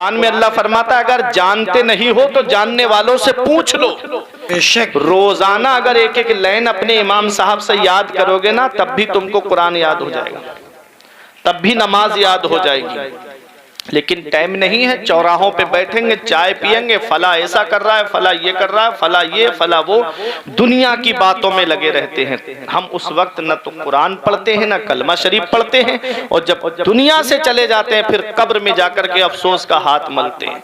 कुरान में अल्लाह फरमाता है अगर जानते नहीं हो तो जानने वालों से पूछ लो। बेशक रोजाना अगर एक एक लाइन अपने इमाम साहब से याद करोगे ना, तब भी तुमको कुरान याद हो जाएगा, तब भी नमाज याद हो जाएगी। लेकिन टाइम नहीं है, चौराहों पे बैठेंगे, चाय पिएंगे, फला ऐसा कर रहा है, फला ये कर रहा है, फला ये फला वो, दुनिया की बातों में लगे रहते हैं। हम उस वक्त न तो कुरान पढ़ते हैं, न कलमा शरीफ पढ़ते हैं, और जब दुनिया से चले जाते हैं फिर कब्र में जाकर के अफसोस का हाथ मलते हैं।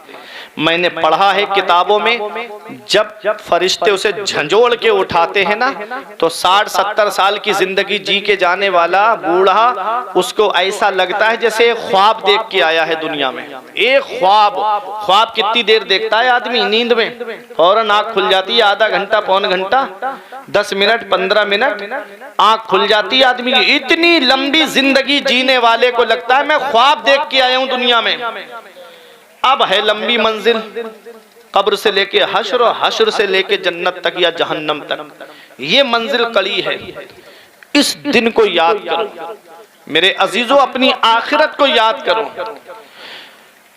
मैंने पढ़ा है किताबों में, जब फरिश्ते उसे झंझोड़ के उठाते हैं ना, तो 60-70 साल की जिंदगी जी के जाने वाला बूढ़ा, उसको ऐसा लगता है जैसे एक ख्वाब देख के आया है दुनिया में। एक ख्वाब कितनी देर देखता है आदमी नींद में? फौरन आंख खुल जाती है, आधा घंटा पौन घंटा 10 मिनट 15 मिनट आंख खुल जाती है आदमी की। इतनी लंबी जिंदगी जीने वाले को लगता है मैं ख्वाब देख के आया हूं दुनिया में। अब है लंबी मंजिल, कब्र से लेके हश्र और हश्र से लेके जन्नत तक या जहन्नम तक, ये मंजिल कड़ी है। इस दिन को याद करो मेरे अजीजों, अपनी आखिरत को याद करो।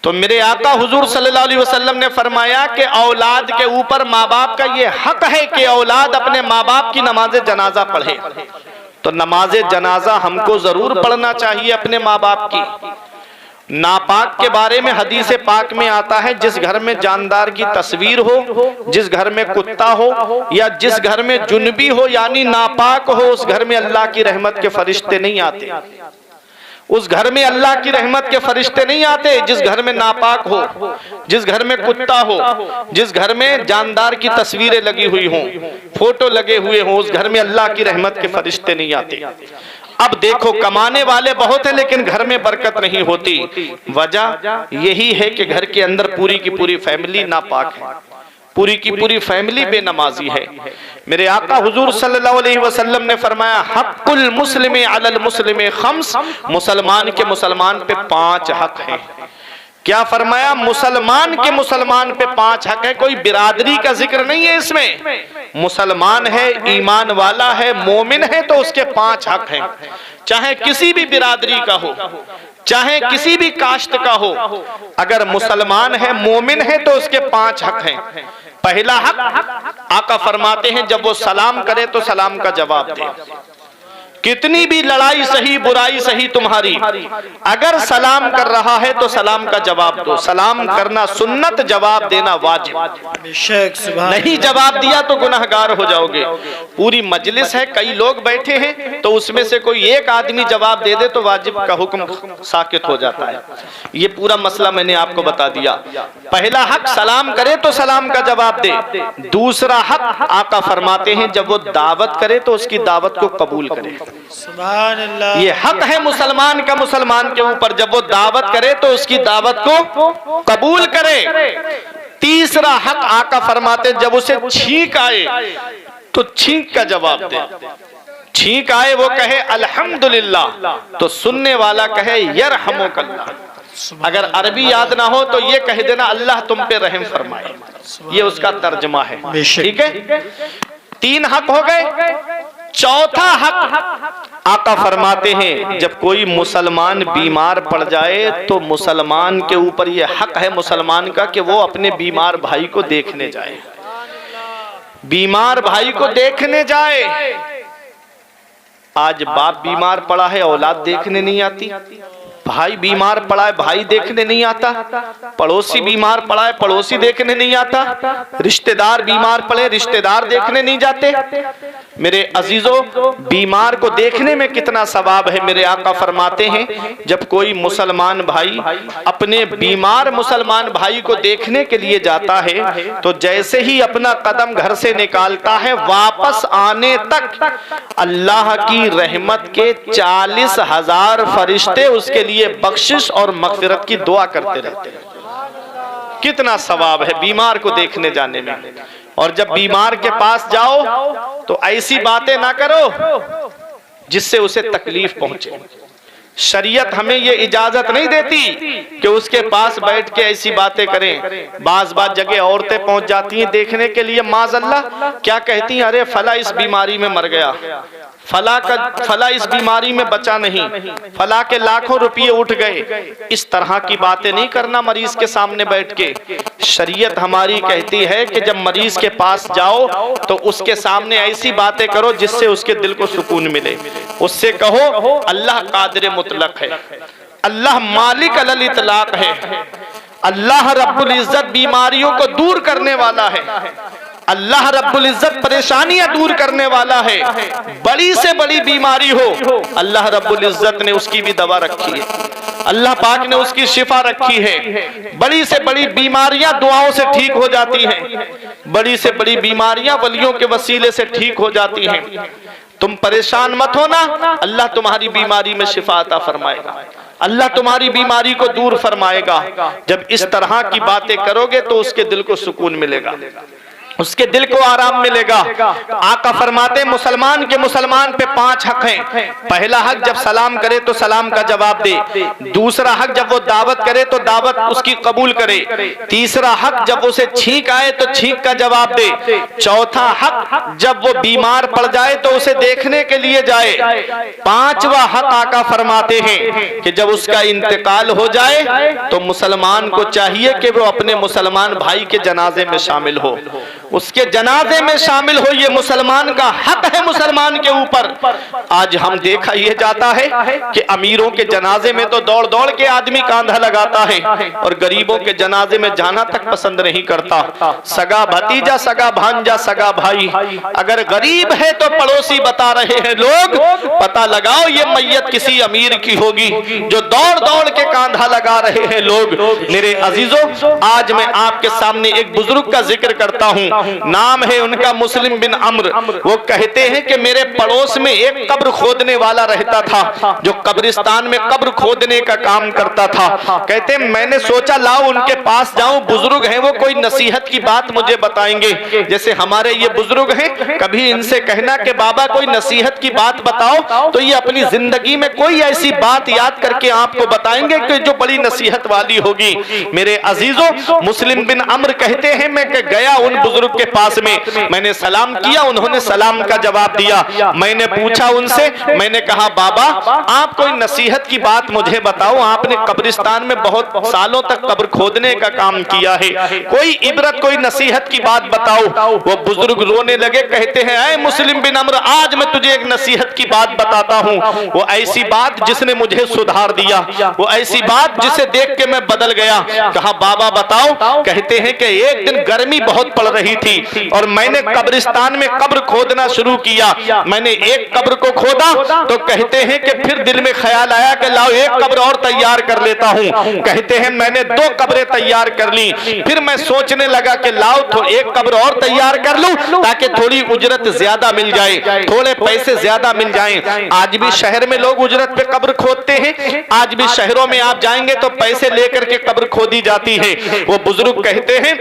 तो मेरे आका हुजूर सल्लल्लाहु अलैहि वसल्लम ने फरमाया कि औलाद के ऊपर माँ बाप का ये हक है कि औलाद अपने माँ बाप की नमाज जनाजा पढ़े। तो नमाज जनाजा हमको जरूर पढ़ना चाहिए अपने माँ बाप की। नापाक के बारे में हदीस पाक में आता है, जिस घर में जानदार की तस्वीर हो, जिस घर में कुत्ता हो, या जिस घर में जुनबी हो यानी नापाक हो, उस घर में अल्लाह की रहमत के फरिश्ते नहीं आते। उस घर में अल्लाह की रहमत के फरिश्ते नहीं आते जिस घर में नापाक हो, जिस घर में कुत्ता हो, जिस घर में जानदार की तस्वीरें लगी हुई हों, फोटो लगे हुए हों, उस घर में अल्लाह की रहमत के फरिश्ते नहीं आते। अब देखो कमाने वाले बहुत हैं लेकिन घर में बरकत नहीं होती। वजह यही है कि घर के अंदर पूरी की पूरी फैमिली नापाक है, पूरी की पूरी फैमिली बेनमाजी है। मेरे आका हुजूर सल्लल्लाहु अलैहि वसल्लम ने फरमाया हक़्क़ुल मुस्लिम अलल मुस्लिम खम्स, मुसलमान के मुसलमान पे 5 हक हैं। क्या फरमाया? मुसलमान के मुसलमान पे 5 हक है। कोई बिरादरी का जिक्र नहीं है इसमें। मुसलमान है, ईमान वाला है, मोमिन है, तो उसके 5 हक हैं। चाहे किसी भी बिरादरी का हो, चाहे किसी भी कास्ट का हो, अगर मुसलमान है, मोमिन है, तो उसके 5 हक हैं। पहला हक आका फरमाते हैं जब वो सलाम करे तो सलाम का जवाब दे। कितनी भी लड़ाई सही बुराई सही तुम्हारी, अगर सलाम कर रहा है तो सलाम का जवाब दो। सलाम करना सुन्नत, जवाब देना वाजिब। नहीं जवाब दिया तो गुनहगार हो जाओगे। पूरी मजलिस है, कई लोग बैठे हैं, तो उसमें से कोई एक आदमी जवाब दे दे तो वाजिब का हुक्म साकित हो जाता है। ये पूरा मसला मैंने आपको बता दिया। पहला हक सलाम करे तो सलाम का जवाब दे। दूसरा हक आका फरमाते हैं जब वो दावत करे तो उसकी दावत को कबूल करे। सुभान अल्लाह। ये हक है मुसलमान का मुसलमान के ऊपर, जब वो दावत करे तो उसकी दावत को कबूल करे। तीसरा हक आका फरमाते जब उसे छींक आए तो छींक का जवाब दे। छींक आए वो कहे अल्हम्दुलिल्लाह, तो सुनने वाला कहे यरहमुकल्लाह। अगर अरबी याद ना हो तो ये कह देना अल्लाह तुम पे रहम फरमाए। ये उसका तर्जमा है, ठीक है। 3 हक हो गए। चौथा हक आका फरमाते हैं जब कोई मुसलमान बीमार पड़ जाए तो मुसलमान के ऊपर यह हक है मुसलमान का कि वो अपने बीमार भाई को देखने जाए। बीमार भाई को देखने जाए। आज बाप बीमार पड़ा है, औलाद देखने नहीं आती। भाई बीमार पड़ा है, भाई देखने नहीं आता। पड़ोसी बीमार पड़ा है, पड़ोसी देखने नहीं आता। रिश्तेदार बीमार पड़े, रिश्तेदार देखने नहीं जाते। मेरे अजीजों, बीमार को देखने में कितना सवाब है। मेरे आका फरमाते हैं जब कोई मुसलमान भाई अपने बीमार मुसलमान भाई को देखने के लिए जाता है तो जैसे ही अपना कदम घर से निकालता है, वापस आने तक अल्लाह की रहमत के 40,000 फरिश्ते उसके लिए बख्शिश और मगफिरत की दुआ करते रहते हैं। कितना सवाब है बीमार को देखने जाने में। और जब बीमार के पास जाओ तो ऐसी बातें ना करो जिससे उसे तकलीफ पहुंचे। शरीयत हमें ये इजाजत नहीं देती कि उसके पास बैठ के ऐसी बातें करें। बाज जगह औरतें पहुंच जाती हैं देखने के लिए, माज़अल्लाह क्या कहती हैं, अरे फला इस बीमारी में मर गया, फला इस बीमारी में बचा नहीं, फला के लाखों रुपये उठ गए। इस तरह की बातें नहीं करना मरीज के सामने बैठ के। शरीयत हमारी कहती है कि जब मरीज के पास जाओ तो उसके सामने ऐसी बातें करो जिससे उसके दिल को सुकून मिले। उससे कहो अल्लाह कादिर मुतलक है, अल्लाह मालिक अलल इतलाक है, अल्लाह रब्बुल इज्जत बीमारियों को दूर करने वाला है, अल्लाह रब्बुल इज्जत परेशानियां दूर करने वाला है। बड़ी से बड़ी बीमारी हो अल्लाह रब्बुल इज्जत ने उसकी भी दवा रखी है, अल्लाह पाक ने उसकी शिफा रखी है। बड़ी से बड़ी बीमारियां दुआओं से ठीक हो जाती हैं, बड़ी से बड़ी बीमारियां वलियों के वसीले से ठीक हो जाती हैं। तुम परेशान मत होना, अल्लाह तुम्हारी बीमारी में शिफा अता फरमाएगा, अल्लाह तुम्हारी बीमारी को दूर फरमाएगा। जब इस तरह की बातें करोगे तो उसके दिल को सुकून मिलेगा, उसके दिल को आराम मिलेगा। आका फरमाते मुसलमान के मुसलमान पे 5 हक हैं। पहला हक जब सलाम करे तो सलाम का जवाब दे, दूसरा हक जब वो दावत करे तो दावत उसकी कबूल करे, तीसरा हक जब उसे छींक आए तो छींक का जवाब दे, चौथा हक जब वो बीमार पड़ जाए तो उसे देखने के लिए जाए, पांचवा हक आका फरमाते हैं कि जब उसका इंतकाल हो जाए तो मुसलमान को चाहिए कि वो अपने मुसलमान भाई के जनाजे में शामिल हो, उसके जनाजे में शामिल हो। ये मुसलमान का हक है मुसलमान के ऊपर। आज हम देखा यह जाता है कि अमीरों के जनाजे में तो दौड़ दौड़ के आदमी कांधा लगाता है और गरीबों के जनाजे में जाना तक पसंद नहीं करता। सगा भतीजा, सगा भांजा, सगा भाई, अगर गरीब है तो पड़ोसी बता रहे हैं लोग, पता लगाओ ये मैयत किसी अमीर की होगी, जो दौड़ दौड़ के कांधा लगा रहे हैं लोग। मेरे अजीजों, आज मैं आपके सामने एक बुजुर्ग का जिक्र करता हूं, नाम है उनका मुस्लिम बिन अम्र। वो कहते हैं कि मेरे पड़ोस में एक कब्र खोदने वाला रहता था, जो कब्रिस्तान में कब्र खोदने का काम करता था। कहते मैंने सोचा लाओ उनके पास जाऊं, बुजुर्ग हैं वो, कोई नसीहत की बात मुझे बताएंगे। जैसे हमारे ये बुजुर्ग हैं, कभी इनसे कहना कि बाबा कोई नसीहत की बात बताओ, तो ये अपनी जिंदगी में कोई ऐसी बात याद करके आपको बताएंगे कि जो बड़ी नसीहत वाली होगी। मेरे अजीजों, मुस्लिम बिन अम्र कहते हैं मैं गया उन बुजुर्ग के पास में, मैंने सलाम किया, उन्होंने सलाम का जवाब दिया। मैंने पूछा उनसे, मैंने कहा बाबा आप कोई नसीहत की बात मुझे बताओ, आपने कब्रिस्तान में बहुत सालों तक कब्र खोदने का काम किया है, कोई इबरत कोई नसीहत की बात बताओ। वो बुजुर्ग रोने लगे, कहते हैं ऐ मुस्लिम बिन अम्र, आज मैं तुझे एक नसीहत की बात बताता हूँ, वो ऐसी बात जिसने मुझे सुधार दिया, वो ऐसी बात जिसे देख के मैं बदल गया। कहा बाबा बताओ। कहते हैं कि एक दिन गर्मी बहुत पड़ रही थी और मैंने कब्रिस्तान में कब्र खोदना शुरू किया। मैंने एक कब्र को खोदा तो कहते हैं कि फिर दिल में ख्याल आया कि लाओ एक कब्र और तैयार कर लेता हूँ। कहते हैं मैंने 2 कब्रें तैयार कर ली। फिर मैं सोचने लगा कि लाओ तो एक कब्र और तैयार कर लूं ताकि थोड़ी उजरत ज्यादा मिल जाए, थोड़े पैसे ज्यादा मिल जाएं। आज भी शहर में लोग उजरत पे कब्र खोदते हैं, आज भी शहरों में आप जाएंगे तो पैसे लेकर के कब्र खोदी जाती है। वो बुजुर्ग कहते हैं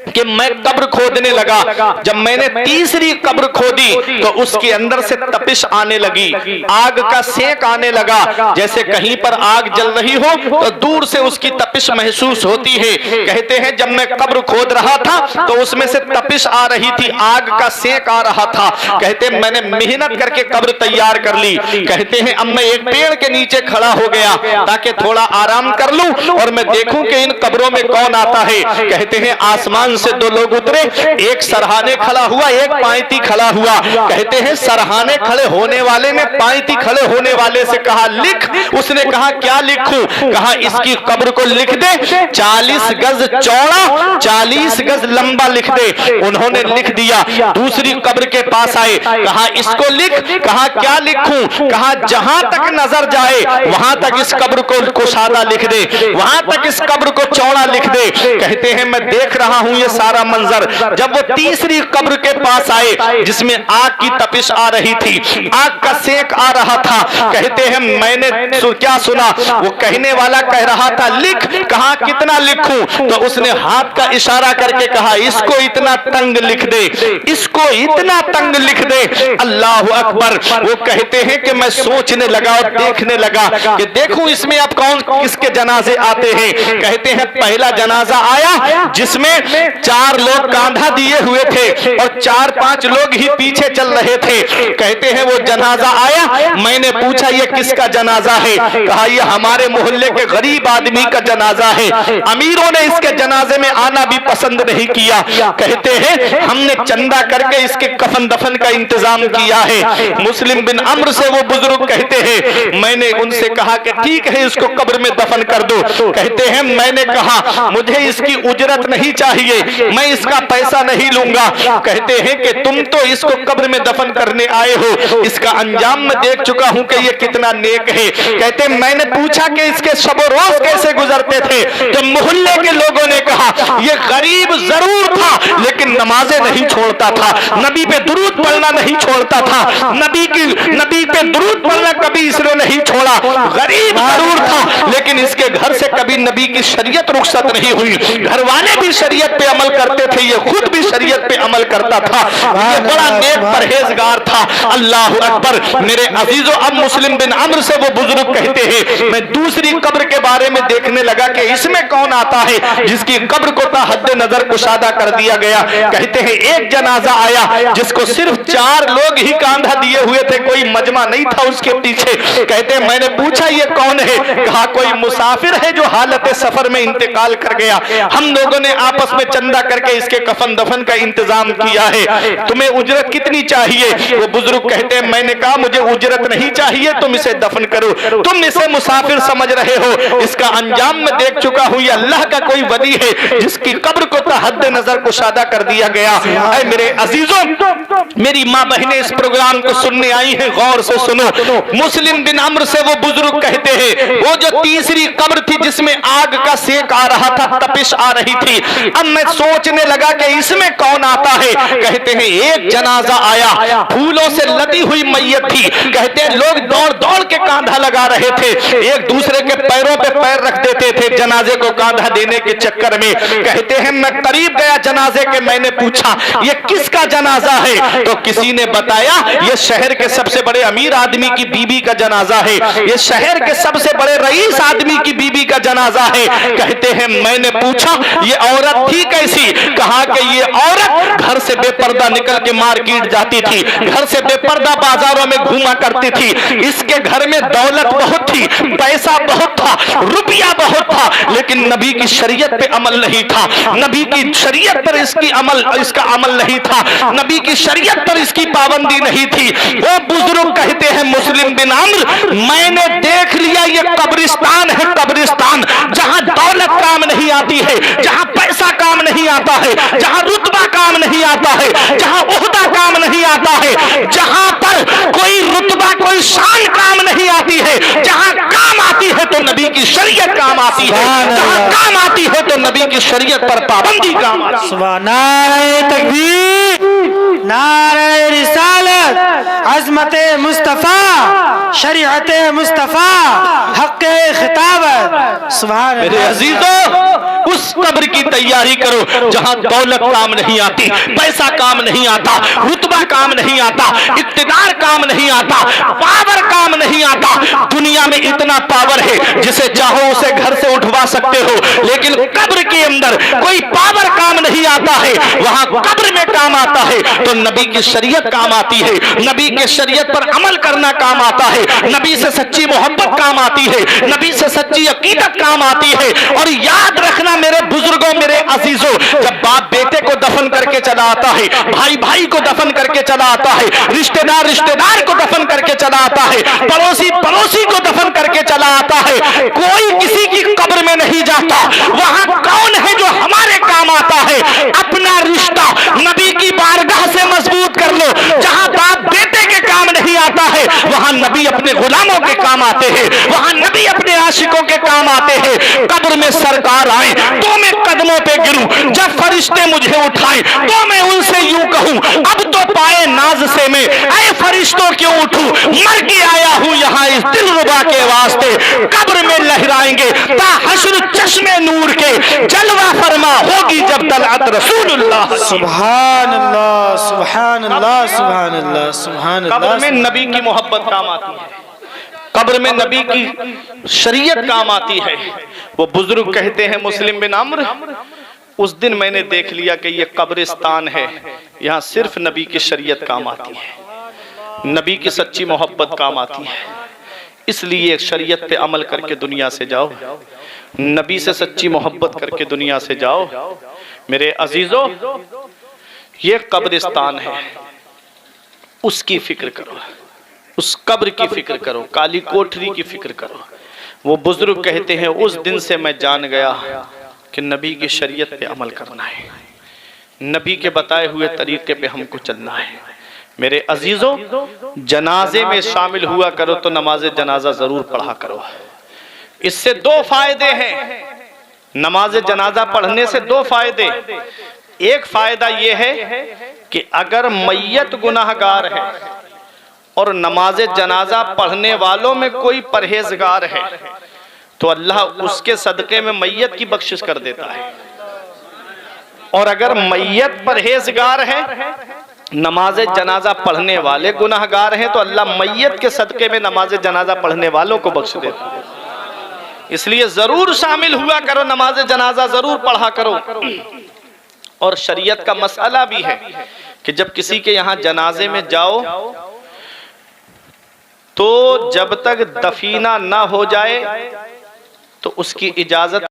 कि मैं कब्र खोदने लगा, जब मैंने तीसरी कब्र खोदी तो उसके अंदर से तपिश आने लगी, आग का सेक आने लगा, जैसे कहीं पर आग जल रही हो तो दूर से उसकी तपिश महसूस होती है। कहते हैं जब मैं कब्र खोद रहा था तो उसमें से तपिश आ रही थी, आग का सेक आ रहा था। कहते मैंने मेहनत करके कब्र तैयार कर ली। कहते हैं अब मैं एक पेड़ के नीचे खड़ा हो गया ताकि थोड़ा आराम कर लूं और मैं देखूं कि इन कब्रों में कौन आता है। कहते हैं आसमान से 2 लोग उतरे, एक सरहाने खड़ा हुआ, एक पांयती खड़ा हुआ। कहते हैं सरहाने खड़े होने वाले ने पांयती खड़े होने वाले से कहा लिख। उसने कहा क्या लिखूं? कहा इसकी कब्र को लिख दे, 40 गज चौड़ा 40 गज लंबा लिख दे। उन्होंने लिख दिया। दूसरी कब्र के पास आए, कहा इसको लिख। कहा क्या लिखूं? कहा जहां तक नजर जाए वहां तक इस कब्र को कुशादा लिख दे, वहां तक इस कब्र को चौड़ा लिख दे। कहते हैं मैं देख रहा हूं ये सारा मंजर। जब वो तीसरी कब्र के पास आए जिसमें आग की तपिश आ रही थी, आग का सेक आ रहा था, कहते हैं मैंने क्या सुना? वो कहने वाला कह रहा था लिख। कहा कितना लिखूं? तो उसने हाथ का इशारा करके कहा इसको इतना तंग लिख दे, इसको इतना तंग लिख दे। अल्लाह अकबर। वो कहते हैं कि मैं सोचने लगा और देखने लगा कि देखूं इसमें अब कौन किसके जनाजे आते हैं। कहते हैं पहला जनाजा आया जिसमें 4 लोग कांधा दिए हुए थे और 4-5 लोग ही पीछे चल रहे थे। कहते हैं वो जनाजा आया, मैंने पूछा ये किसका जनाजा है? कहा ये हमारे मोहल्ले के गरीब आदमी का जनाजा है, अमीरों ने इसके जनाजे में आना भी पसंद नहीं किया। कहते हैं हमने चंदा करके इसके कफन दफन का इंतजाम किया है। मुस्लिम बिन अम्र से वो बुजुर्ग कहते हैं मैंने उनसे कहा कि ठीक है इसको कब्र में दफन कर दो। कहते हैं मैंने कहा मुझे इसकी उजरत नहीं चाहिए, मैं इसका पैसा नहीं लूंगा। कहते हैं कि तुम तो इसको कब्र में दफन करने आए हो, इसका अंजाम मैं देख चुका हूं कि ये कितना नेक है। कहते मैंने पूछा कि इसके शब रोज कैसे गुजरते थे, तो मोहल्ले के लोगों ने कहा ये गरीब जरूर था लेकिन नमाजें नहीं छोड़ता था, नबी पे दुरूद पढ़ना नहीं छोड़ता था, नबी पे दुरूद पढ़ना कभी इसने नहीं छोड़ा। गरीब जरूर था लेकिन इसके घर से कभी नबी की शरीयत रुखसत नहीं हुई, घर वाले भी शरीयत पे अमल करते थे, ये खुद भी शरीयत पे अमल करता था, ये बड़ा नेक परहेजगार था। अल्लाह अकबर। मेरे अजीजों, अब मुस्लिम बिन अम्र से वो बुजुर्ग कहते हैं मैं दूसरी कब्र के बारे में देखने लगा कि इसमें कौन आता है जिसकी कब्र को हद नजर कुशादा कर दिया गया। कहते हैं एक जनाजा आया जिसको सिर्फ 4 लोग ही कांधा दिए हुए थे, कोई मजमा नहीं था उसके पीछे। कहते हैं मैंने पूछा ये कौन है? कहा कोई मुसाफिर है जो हालत सफर में इंतकाल कर गया, हम लोगों ने आपस में चंदा करके इसके कफन दफन का इंतजाम किया है, तुम्हें उजरत कितनी चाहिए? वो बुजुर्ग कहते हैं मैंने कहा मुझे उजरत नहीं चाहिए, तुम इसे दफन करो, तुम इसे मुसाफिर समझ रहे हो, इसका अंजाम मैं देख चुका हूं, ये अल्लाह का कोई वली है जिसकी कब्र को हद नजर कुशादा कर दिया गया। ऐ मेरे अजीजों, मेरी माँ बहनें इस प्रोग्राम को सुनने आई हैं, गौर से सुनो। मुस्लिम बिन अम्र से वो बुजुर्ग कहते हैं वो जो तीसरी कब्र थी जिसमें आग का सेक आ रहा था, तपिश आ रही थी, अब मैं सोचने लगा कि इसमें कौन आता है। कहते हैं एक जनाजा आया, फूलों से लदी हुई मैयत थी। कहते हैं लोग दौड़ दौड़ के कांधा लगा रहे थे, एक दूसरे के पैरों पे पैर रख देते थे जनाजे को कांधा देने के चक्कर में। कहते हैं मैं करीब गया जनाजे के, मैंने पूछा ये किसका जनाजा है? तो किसी ने बताया ये शहर के सबसे बड़े अमीर आदमी की बीबी का जनाजा है, ये शहर के सबसे बड़े रईस आदमी की बीबी का जनाजा है। कहते हैं मैंने पूछा ये औरत थी कैसी? कहा कि ये औरत घर से बेपर्दा निकल के मार्केट जाती थी, घर से बेपर्दा बाजारों में घूमा करती थी, इसके घर में दौलत बहुत थी, पैसा बहुत था, रुपया बहुत था, लेकिन नबी की शरीयत पे अमल नहीं था, नबी की शरीयत पर इसका अमल नहीं था, नबी की शरीयत पर इसकी पाबंदी नहीं थी। वो बुजुर्ग कहते हैं मुस्लिम बिन अम्र मैंने देख लिया ये कब्रिस्तान है, कब्रिस्तान जहां दौलत काम नहीं आती है, जहां पैसा काम नहीं आता है, जहां रुतबा काम नहीं आता है, जहां ओहदा काम नहीं आता है, जहां पर कोई रुतबा कोई शान काम नहीं आती है, जहां काम आती है तो नबी की शरीयत काम आती है, जहां काम आती है तो नबी की शरीयत पर पाबंदी काम आती है। नारे तकबीर, नारे रिसालत, अज़मते मुस्तफा, शरीअते मुस्तफा, हक़्क़े खिताबत। सुभान अल्लाह। मेरे अजीजों, उस कब्र की तैयारी करो जहां दौलत काम नहीं आती, पैसा काम नहीं आता, रुतबा काम नहीं आता, इक्तिदार काम नहीं आता, पावर काम नहीं आता। दुनिया में इतना पावर है जिसे चाहो उसे घर से उठवा सकते हो, लेकिन कब्र के अंदर कोई पावर काम नहीं आता है, वहां कब्र में काम आता है तो नबी की शरीयत काम आती है, नबी के शरीयत पर अमल करना काम आता है, नबी से सच्ची मोहब्बत काम आती है, नबी से सच्ची अकीदत काम आती है। और याद रखना मेरे बुजुर्गों, मेरे अजीजों, जब बाप बेटे को दफन करके चला आता है, भाई भाई को दफन करके चला आता है, रिश्तेदार रिश्तेदार को दफन करके चला आता है, पड़ोसी पड़ोसी को दफन करके चला आता है, कोई किसी की कब्र में नहीं जाता। वहां कौन है जो हमारे काम आता है? अपना रिश्ता नबी की बारगाह से मजबूत कर लो। जहां बाप बेटे के काम नहीं आता है वहां नबी अपने गुलामों के काम आते हैं, वहां नबी अपने आशिकों के काम आते हैं। कब्र में सरकार आए तो मैं कदमों पे गिरूं, जब फरिश्ते मुझे उठाएं तो मैं उनसे यूं कहूं अब तो पाए नाज से मैं, ऐ फरिश्तों क्यों उठूं, मर के आया हूं यहां इस दिलरुबा के वास्ते। कब्र में लहराएंगे ता हश्र चश्मे नूर के, जलवा फरमा होगी जब तलअत रसूलुल्लाह। सुभान अल्लाह, सुभान अल्लाह, सुभान अल्लाह, सुभान अल्लाह। कब्र में नबी की मोहब्बत काम आती है, कब्र में नबी की शरीयत काम आती है। वो बुजुर्ग कहते हैं मुस्लिम बिन अम्र उस दिन मैंने देख लिया कि ये कब्रिस्तान है, यहाँ सिर्फ नबी की शरीयत काम आती है, नबी की सच्ची मोहब्बत काम आती है। इसलिए शरीयत पे अमल करके दुनिया से जाओ, नबी से सच्ची मोहब्बत करके दुनिया से जाओ। मेरे अजीजों, ये कब्रिस्तान है, उसकी फिक्र करो, उस कब्र की फिक्र करो, काली कोठरी की फिक्र करो। वो बुजुर्ग कहते हैं उस दिन से मैं जान गया कि नबी की शरीयत पे अमल करना है, नबी के बताए हुए तरीके पे हमको चलना है। मेरे अजीजों, जनाजे में शामिल हुआ करो तो नमाज जनाजा जरूर पढ़ा करो। इससे दो फायदे हैं, नमाज जनाजा पढ़ने से दो फायदे। एक फायदा यह है कि अगर मैयत गुनाहगार है और नमाज जनाजा पढ़ने वालों में कोई परहेजगार है तो अल्लाह उसके सदक़े में मैयत की बख्शिश कर देता है। और अगर मैयत परहेजगार है, नमाज जनाजा पढ़ने वाले गुनाहगार हैं, तो अल्लाह मैयत के सदक़े में नमाज जनाजा पढ़ने वालों को बख्श देता है। इसलिए जरूर शामिल हुआ करो, नमाज जनाजा जरूर पढ़ा करो। और शरीयत का मसला भी है कि जब किसी के यहाँ जनाजे में जाओ तो जब तक दफीना ना हो जाए तो उसकी इजाजत